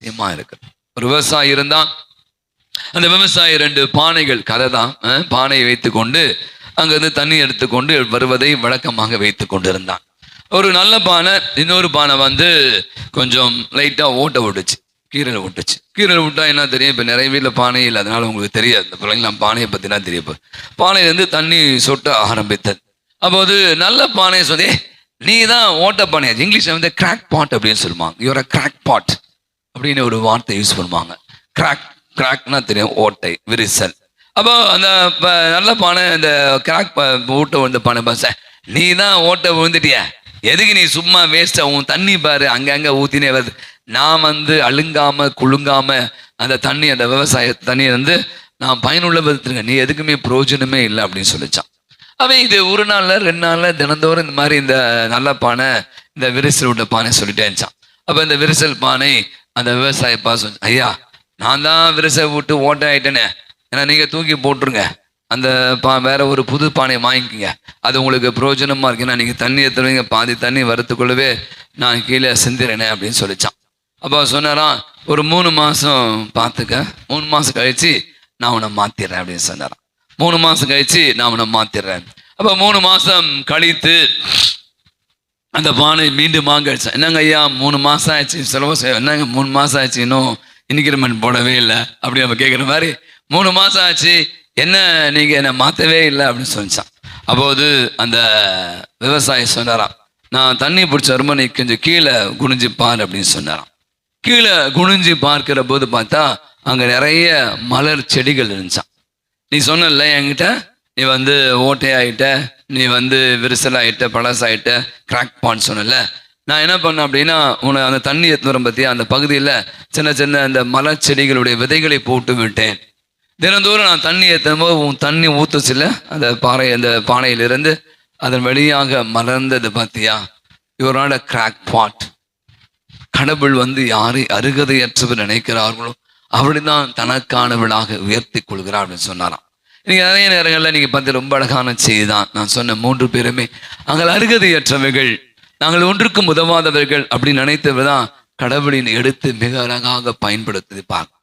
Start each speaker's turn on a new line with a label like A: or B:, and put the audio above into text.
A: இருக்கு. ஒரு விவசாயி இருந்தான். அந்த விவசாயி 2 பானைகள், கதை தான், பானையை வைத்து கொண்டு அங்கிருந்து தண்ணி எடுத்துக்கொண்டு வருவதை வழக்கமாக வைத்து கொண்டிருந்தான். ஒரு நல்ல பானை, இன்னொரு பானை வந்து கொஞ்சம் லைட்டா ஓட்ட விட்டுச்சு, கீரல் விட்டுச்சு. கீரல் விட்டா என்ன தெரியும்? இப்ப நிறைய வீட்டில் பானை இல்லை, அதனால உங்களுக்கு தெரியாது. இந்த பிள்ளைங்களாம் பானையை பத்தினா தெரியும். பானையிலேருந்து தண்ணி சொட்ட ஆரம்பித்தது. அப்போது நல்ல பானையை சொல்லி, நீ தான் ஓட்ட பானையாச்சு. இங்கிலீஷ்ல வந்து கிராக் பாட் அப்படின்னு சொல்லுவாங்க. யூர் கிராக் பாட் அப்படின்னு ஒரு வார்த்தை யூஸ் பண்ணுவாங்க. கிராக், கிராக்னா தெரியும், ஓட்டை, விரிசல். அப்போ அந்த நல்ல பானை, இந்த கிராக் ஊட்ட விழுந்த பானை பாச, நீ தான் ஓட்ட விழுந்துட்டிய, எதுக்கு நீ சும்மா வேஸ்டா உன் தண்ணி பாரு அங்கங்க ஊத்தினே வருது. நான் வந்து அழுங்காம குழுங்காம அந்த தண்ணி, அந்த விவசாய தண்ணியை வந்து நான் பயனுள்ள விதத்துங்க, நீ எதுக்குமே பிரயோஜனமே இல்லை அப்படின்னு சொல்லிச்சான். அவன் இது ஒரு நாள்ல 2 நாள்ல தினந்தோறும் இந்த மாதிரி இந்த நல்ல பானை, இந்த விரிசல் விட்ட பானை சொல்லிட்டே இருந்துச்சான். அப்ப இந்த விரிசல் பானை அந்த விவசாய பாசம், ஐயா நான் தான் விரிசல் விட்டு ஓட்ட ஆயிட்டேனே, ஏன்னா நீங்க தூக்கி போட்டுருங்க, அந்த வேற ஒரு புது பானையை வாங்கிக்கோங்க, அது உங்களுக்கு பிரயோஜனமா இருக்குன்னா நீங்க தண்ணி எடுத்துருவீங்க, பாதி தண்ணி வரத்துக்குள்ளவே நான் கீழே சிந்திரனே அப்படின்னு சொல்லிச்சான். அப்போ சொன்னாராம், ஒரு 3 மாசம் பார்த்துக்க, 3 மாசம் கழிச்சு நான் உன்னை மாத்திடுறேன் அப்படின்னு சொன்னாராம். 3 மாசம் கழிச்சு நான் உன்னை மாத்திடுறேன். அப்ப 3 மாசம் கழித்து அந்த பானை மீண்டும் வாங்கிடுச்சேன். என்னங்க ஐயா 3 மாசம் ஆயிடுச்சு, செலவு என்னங்க 3 மாசம் ஆயிடுச்சு, இன்னும் இன்கிரிமெண்ட் போடவே இல்லை அப்படி நம்ம கேட்குற மாதிரி, 3 மாசம் ஆச்சு, என்ன நீங்க என்னை மாற்றவே இல்லை அப்படின்னு சொல்லிச்சான். அப்போது அந்த விவசாயி சொன்னாராம், நான் தண்ணி பிடிச்ச வருமா, நீ கொஞ்சம் கீழே குனிஞ்சு பார் அப்படின்னு சொன்னாராம். கீழே குனிஞ்சு பார்க்கிற போது பார்த்தா அங்க நிறைய மலர் செடிகள் இருந்துச்சான். நீ சொன்னல என்கிட்ட, நீ வந்து ஓட்டையாயிட்ட, நீ வந்து விரிசலாயிட்ட, பழசாயிட்ட, கிராக் பான் சொன்னல, நான் என்ன பண்ணேன் அப்படின்னா, உன்னை அந்த தண்ணி எடுத்து வரும் பற்றி அந்த பகுதியில் சின்ன சின்ன அந்த மலர் செடிகளுடைய விதைகளை போட்டு விட்டேன். தினந்தோறும் நான் தண்ணி ஏற்றும் போது உன் தண்ணி ஊத்துச்சுல, அந்த பானையிலிருந்து அதன் வழியாக மலர்ந்தது பார்த்தியா, இவரோட கிராக் பாட். கடவுள் வந்து யாரை அருகதையற்றவர் நினைக்கிறார்களோ அப்படிதான் தனக்கானவளாக உயர்த்தி கொள்கிறார் அப்படின்னு சொன்னாராம். நீங்க நிறைய நேரங்களில் நீங்க பார்த்து ரொம்ப அழகான செய்தி தான். நான் சொன்ன 3 பேருமே நாங்கள் அருகதையற்றவர்கள், நாங்கள் ஒன்றுக்கும் உதவாதவர்கள் அப்படின்னு நினைத்தவர் தான் கடவுளின் எடுத்து மிக அழகாக பயன்படுத்தி பார்க்க